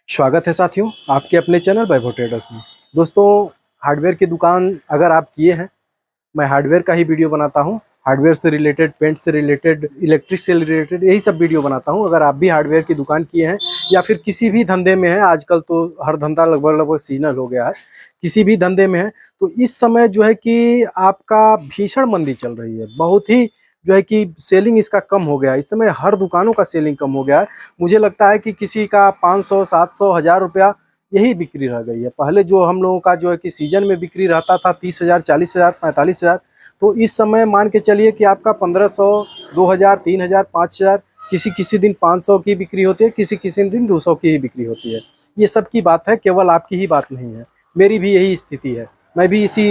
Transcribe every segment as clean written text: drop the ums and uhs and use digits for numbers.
स्वागत है साथियों आपके अपने चैनल वैभव ट्रेडर्स में। दोस्तों, हार्डवेयर की दुकान अगर आप किए हैं, मैं हार्डवेयर का ही वीडियो बनाता हूं। हार्डवेयर से रिलेटेड, पेंट से रिलेटेड, इलेक्ट्रिक से रिलेटेड, यही सब वीडियो बनाता हूं। अगर आप भी हार्डवेयर की दुकान किए हैं या फिर किसी भी धंधे में हैं, आजकल तो हर धंधा लगभग लगभग सीजनल हो गया है, किसी भी धंधे में है तो इस समय जो है कि आपका भीषण मंदी चल रही है। बहुत ही जो है कि सेलिंग इसका कम हो गया है। इस समय हर दुकानों का सेलिंग कम हो गया है। मुझे लगता है कि किसी का 500, 700, 1000 रुपया यही बिक्री रह गई है। पहले जो हम लोगों का जो है कि सीजन में बिक्री रहता था 30,000, 40,000, 45,000, तो इस समय मान के चलिए कि आपका 1500, 2000, 3000, 5000, किसी किसी दिन 500 की बिक्री होती है, किसी किसी दिन 200 की ही बिक्री होती है। ये सब की बात है, केवल आपकी ही बात नहीं है, मेरी भी यही स्थिति है। मैं भी इसी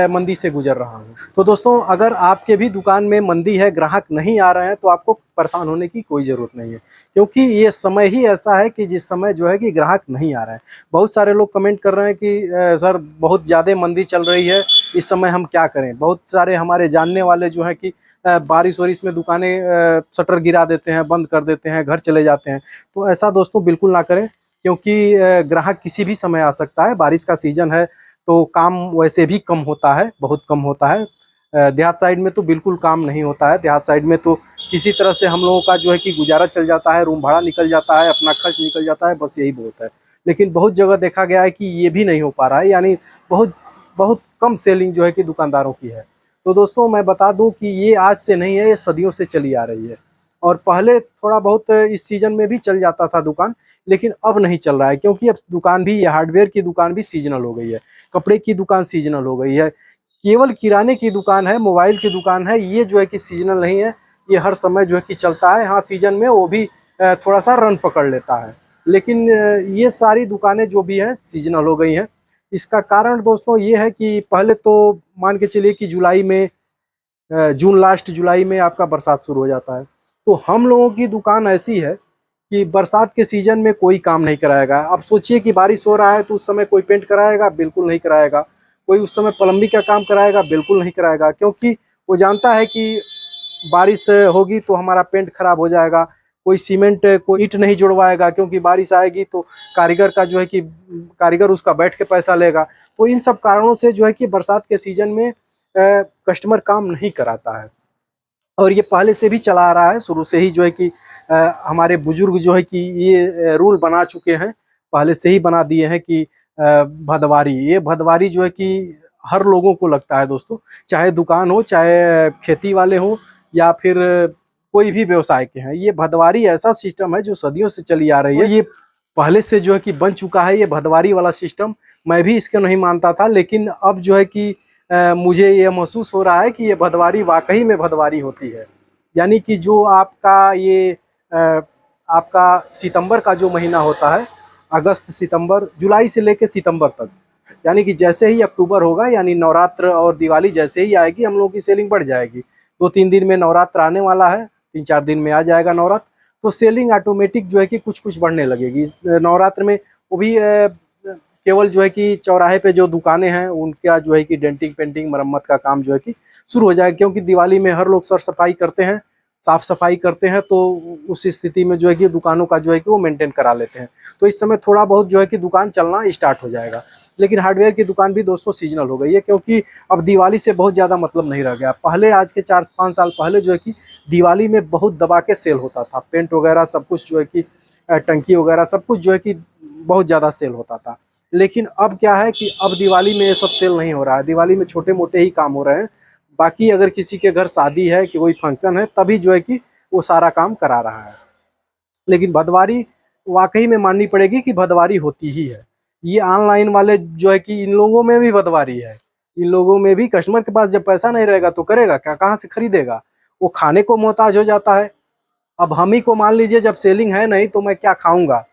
मंदी से गुजर रहा हूँ। तो दोस्तों, अगर आपके भी दुकान में मंदी है, ग्राहक नहीं आ रहे हैं, तो आपको परेशान होने की कोई ज़रूरत नहीं है, क्योंकि ये समय ही ऐसा है कि जिस समय जो है कि ग्राहक नहीं आ रहे हैं। बहुत सारे लोग कमेंट कर रहे हैं कि सर बहुत ज़्यादा मंदी चल रही है, इस समय हम क्या करें। बहुत सारे हमारे जानने वाले जो हैं कि बारिश वारिश में दुकानें शटर गिरा देते हैं, बंद कर देते हैं, घर चले जाते हैं। तो ऐसा दोस्तों बिल्कुल ना करें, क्योंकि ग्राहक किसी भी समय आ सकता है। बारिश का सीजन है तो काम वैसे भी कम होता है, बहुत कम होता है। देहात साइड में तो बिल्कुल काम नहीं होता है। देहात साइड में तो किसी तरह से हम लोगों का जो है कि गुजारा चल जाता है, रूम भाड़ा निकल जाता है, अपना खर्च निकल जाता है, बस यही बहुत है। लेकिन बहुत जगह देखा गया है कि ये भी नहीं हो पा रहा है, यानी बहुत बहुत कम सेलिंग जो है कि दुकानदारों की है। तो दोस्तों, मैं बता दूं कि ये आज से नहीं है, ये सदियों से चली आ रही है। और पहले थोड़ा बहुत इस सीजन में भी चल जाता था दुकान, लेकिन अब नहीं चल रहा है, क्योंकि अब दुकान भी, ये हार्डवेयर की दुकान भी सीजनल हो गई है, कपड़े की दुकान सीजनल हो गई है, केवल किराने की दुकान है, मोबाइल की दुकान है, ये जो है कि सीजनल नहीं है। ये हर समय जो है कि चलता है। हाँ, सीजन में वो भी थोड़ा सा रन पकड़ लेता है, लेकिन ये सारी दुकानें जो भी हैं सीजनल हो गई हैं। इसका कारण दोस्तों ये है कि पहले तो मान के चलिए कि जुलाई में, जून लास्ट जुलाई में आपका बरसात शुरू हो जाता है। तो हम लोगों की दुकान ऐसी है कि बरसात के सीजन में कोई काम नहीं कराएगा। अब सोचिए कि बारिश हो रहा है तो उस समय कोई पेंट कराएगा? बिल्कुल नहीं कराएगा। कोई उस समय प्लम्बिंग का काम कराएगा? बिल्कुल नहीं कराएगा, क्योंकि वो जानता है कि बारिश होगी तो हमारा पेंट खराब हो जाएगा। कोई सीमेंट, कोई ईंट नहीं जुड़वाएगा, क्योंकि बारिश आएगी तो कारीगर का जो है कि कारीगर उसका बैठ के पैसा लेगा। तो इन सब कारणों से जो है कि बरसात के सीजन में कस्टमर काम नहीं कराता है। और ये पहले से भी चला आ रहा है, शुरू से ही जो है कि हमारे बुजुर्ग जो है कि ये रूल बना चुके हैं, पहले से ही बना दिए हैं कि भदवारी, ये भदवारी जो है कि हर लोगों को लगता है दोस्तों, चाहे दुकान हो, चाहे खेती वाले हो, या फिर कोई भी व्यवसाय के हैं। ये भदवारी ऐसा सिस्टम है जो सदियों से चली आ रही है। ये पहले से जो है कि बन चुका है ये भदवारी वाला सिस्टम। मैं भी इसको नहीं मानता था, लेकिन अब जो है कि मुझे ये महसूस हो रहा है कि ये भदवारी वाकई में भदवारी होती है। यानी कि जो आपका ये आपका सितंबर का जो महीना होता है, अगस्त, सितंबर, जुलाई से लेकर सितंबर तक, यानी कि जैसे ही अक्टूबर होगा, यानी नवरात्र और दिवाली जैसे ही आएगी, हम लोगों की सेलिंग बढ़ जाएगी। 2-3 दिन में नवरात्र आने वाला है, 3-4 दिन में आ जाएगा नवरात्र, तो सेलिंग ऑटोमेटिक जो है कि कुछ कुछ बढ़ने लगेगी। नवरात्र में वो भी केवल जो है कि चौराहे पे जो दुकानें हैं उनका जो है कि डेंटिंग, पेंटिंग, मरम्मत का काम जो है कि शुरू हो जाएगा, क्योंकि दिवाली में हर लोग सर सफाई करते हैं, साफ सफाई करते हैं, तो उस स्थिति में जो है कि दुकानों का जो है कि वो मेंटेन करा लेते हैं। तो इस समय थोड़ा बहुत जो है कि दुकान चलना स्टार्ट हो जाएगा। लेकिन हार्डवेयर की दुकान भी दोस्तों सीजनल हो गई है, क्योंकि अब दिवाली से बहुत ज़्यादा मतलब नहीं रह गया। पहले, आज के 4-5 साल पहले जो है कि दिवाली में बहुत दबा के सेल होता था, पेंट वगैरह सब कुछ जो है कि टंकी वगैरह सब कुछ जो है कि बहुत ज़्यादा सेल होता था। लेकिन अब क्या है कि अब दिवाली में ये सब सेल नहीं हो रहा है। दिवाली में छोटे मोटे ही काम हो रहे हैं। बाकी अगर किसी के घर शादी है कि कोई फंक्शन है, तभी जो है कि वो सारा काम करा रहा है। लेकिन भदवारी वाकई में माननी पड़ेगी कि भदवारी होती ही है। ये ऑनलाइन वाले जो है कि इन लोगों में भी भदवारी है। इन लोगों में भी कस्टमर के पास जब पैसा नहीं रहेगा तो करेगा क्या, कहाँ से खरीदेगा? वो खाने को मोहताज हो जाता है। अब हम ही को मान लीजिए, जब सेलिंग है नहीं तो मैं क्या खाऊंगा?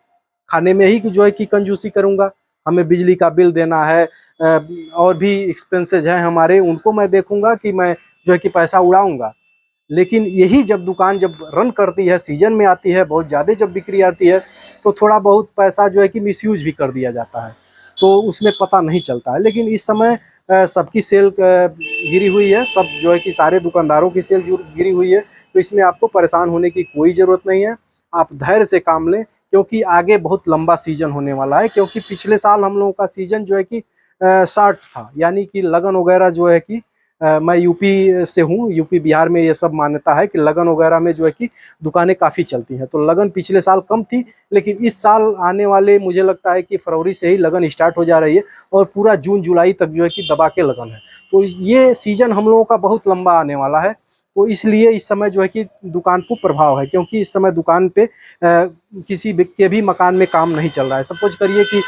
खाने में ही जो है कि कंजूसी करूंगा। हमें बिजली का बिल देना है, और भी एक्सपेंसेस हैं हमारे, उनको मैं देखूंगा कि मैं जो है कि पैसा उड़ाऊंगा। लेकिन यही जब दुकान जब रन करती है, सीजन में आती है, बहुत ज़्यादा जब बिक्री आती है, तो थोड़ा बहुत पैसा जो है कि मिसयूज भी कर दिया जाता है, तो उसमें पता नहीं चलता है। लेकिन इस समय सबकी सेल गिरी हुई है, सब जो है कि सारे दुकानदारों की सेल गिरी हुई है। तो इसमें आपको परेशान होने की कोई ज़रूरत नहीं है। आप धैर्य से काम लें, क्योंकि आगे बहुत लंबा सीजन होने वाला है। क्योंकि पिछले साल हम लोगों का सीजन जो है कि शार्ट था, यानी कि लगन वगैरह जो है कि मैं यूपी से हूँ, यूपी बिहार में ये सब मान्यता है कि लगन वगैरह में जो है कि दुकानें काफ़ी चलती हैं। तो लगन पिछले साल कम थी, लेकिन इस साल आने वाले मुझे लगता है कि फरवरी से ही लगन स्टार्ट हो जा रही है और पूरा जून जुलाई तक जो है कि दबा के लगन है। तो ये सीजन हम लोगों का बहुत लंबा आने वाला है। तो इसलिए इस समय जो है कि दुकान को प्रभाव है, क्योंकि इस समय दुकान पे किसी के भी मकान में काम नहीं चल रहा है। सपोज करिए कि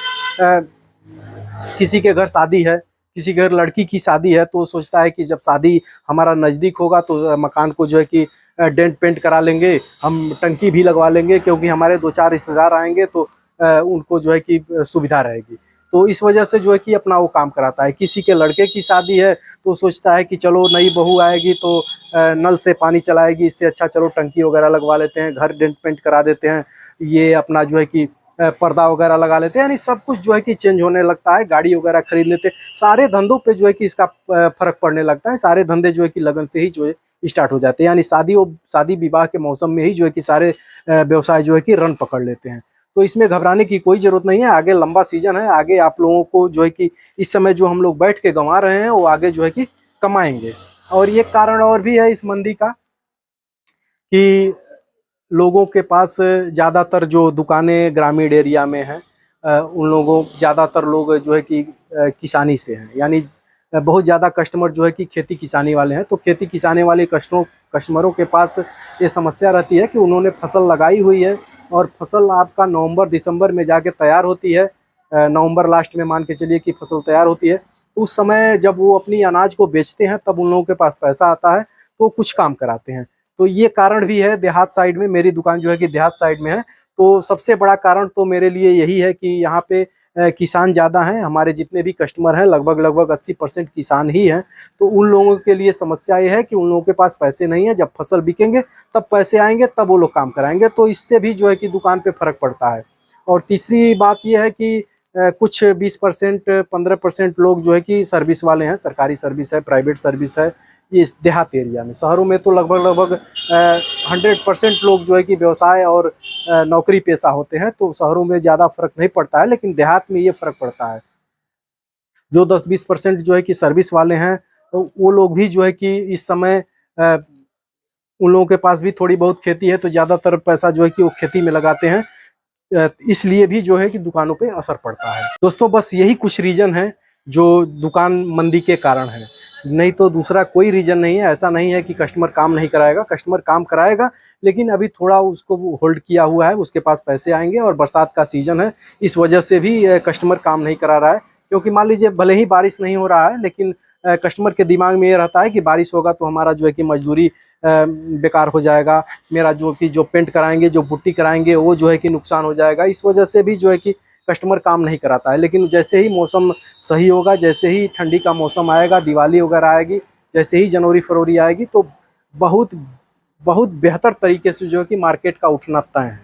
किसी के घर शादी है, किसी के घर लड़की की शादी है, तो सोचता है कि जब शादी हमारा नज़दीक होगा तो मकान को जो है कि डेंट पेंट करा लेंगे, हम टंकी भी लगवा लेंगे, क्योंकि हमारे 2-4 रिश्तेदार आएंगे तो उनको जो है कि सुविधा रहेगी। तो इस वजह से जो है कि अपना वो काम कराता है। किसी के लड़के की शादी है तो सोचता है कि चलो नई बहू आएगी तो नल से पानी चलाएगी, इससे अच्छा चलो टंकी वगैरह लगवा लेते हैं, घर डेंट पेंट करा देते हैं, ये अपना जो है कि पर्दा वगैरह लगा लेते हैं। यानी सब कुछ जो है कि चेंज होने लगता है, गाड़ी वगैरह खरीद लेते हैं। सारे धंधों पे जो है कि इसका फर्क पड़ने लगता है। सारे धंधे जो है कि लगन से ही जो है स्टार्ट हो जाते हैं। यानी शादी विवाह के मौसम में ही जो है कि सारे व्यवसाय जो है कि रन पकड़ लेते हैं। तो इसमें घबराने की कोई ज़रूरत नहीं है। आगे लंबा सीजन है, आगे आप लोगों को जो है कि इस समय जो हम लोग बैठ के गंवा रहे हैं वो आगे जो है कि कमाएंगे। और ये कारण और भी है इस मंदी का कि लोगों के पास ज़्यादातर जो दुकानें ग्रामीण एरिया में हैं, उन लोगों ज़्यादातर लोग जो है कि किसानी से हैं। यानी बहुत ज़्यादा कस्टमर जो है कि खेती किसानी वाले हैं। तो खेती किसानी वाले कस्टमरों के पास ये समस्या रहती है कि उन्होंने फसल लगाई हुई है और फसल आपका नवंबर दिसंबर में जाके तैयार होती है। नवंबर लास्ट में मान के चलिए कि फसल तैयार होती है। तो उस समय जब वो अपनी अनाज को बेचते हैं तब उन लोगों के पास पैसा आता है तो कुछ काम कराते हैं। तो ये कारण भी है। देहात साइड में मेरी दुकान जो है कि देहात साइड में है, तो सबसे बड़ा कारण तो मेरे लिए यही है कि यहाँ पे किसान ज़्यादा हैं। हमारे जितने भी कस्टमर हैं लगभग 80% किसान ही हैं। तो उन लोगों के लिए समस्या ये है कि उन लोगों के पास पैसे नहीं है। जब फसल बिकेंगे तब पैसे आएंगे, तब वो लोग काम कराएंगे। तो इससे भी जो है कि दुकान पे फ़र्क पड़ता है। और तीसरी बात ये है कि कुछ 20% 15% लोग जो है कि सर्विस वाले हैं, सरकारी सर्विस है, प्राइवेट सर्विस है। ये इस देहात एरिया में, शहरों में तो लगभग 100% लोग जो है कि व्यवसाय और नौकरी पेशा होते हैं। तो शहरों में ज़्यादा फर्क नहीं पड़ता है, लेकिन देहात में ये फर्क पड़ता है। जो 10-20% जो है कि सर्विस वाले हैं, तो वो लोग भी जो है कि इस समय उन लोगों के पास भी थोड़ी बहुत खेती है, तो ज़्यादातर पैसा जो है कि वो खेती में लगाते हैं। इसलिए भी जो है कि दुकानों पे असर पड़ता है। दोस्तों बस यही कुछ रीज़न है जो दुकान मंदी के कारण है, नहीं तो दूसरा कोई रीज़न नहीं है। ऐसा नहीं है कि कस्टमर काम नहीं कराएगा, कस्टमर काम कराएगा, लेकिन अभी थोड़ा उसको होल्ड किया हुआ है, उसके पास पैसे आएंगे और बरसात का सीज़न है, इस वजह से भी कस्टमर काम नहीं करा रहा है। क्योंकि मान लीजिए भले ही बारिश नहीं हो रहा है, लेकिन कस्टमर के दिमाग में ये रहता है कि बारिश होगा तो हमारा जो है कि मजदूरी बेकार हो जाएगा, मेरा जो पेंट कराएंगे, जो पुट्टी कराएंगे, वो जो है कि नुकसान हो जाएगा। इस वजह से भी जो है कि कस्टमर काम नहीं कराता है। लेकिन जैसे ही मौसम सही होगा, जैसे ही ठंडी का मौसम आएगा, दिवाली वगैरह आएगी, जैसे ही जनवरी फरवरी आएगी, तो बहुत बहुत बेहतर तरीके से जो है कि मार्केट का उठना तय है।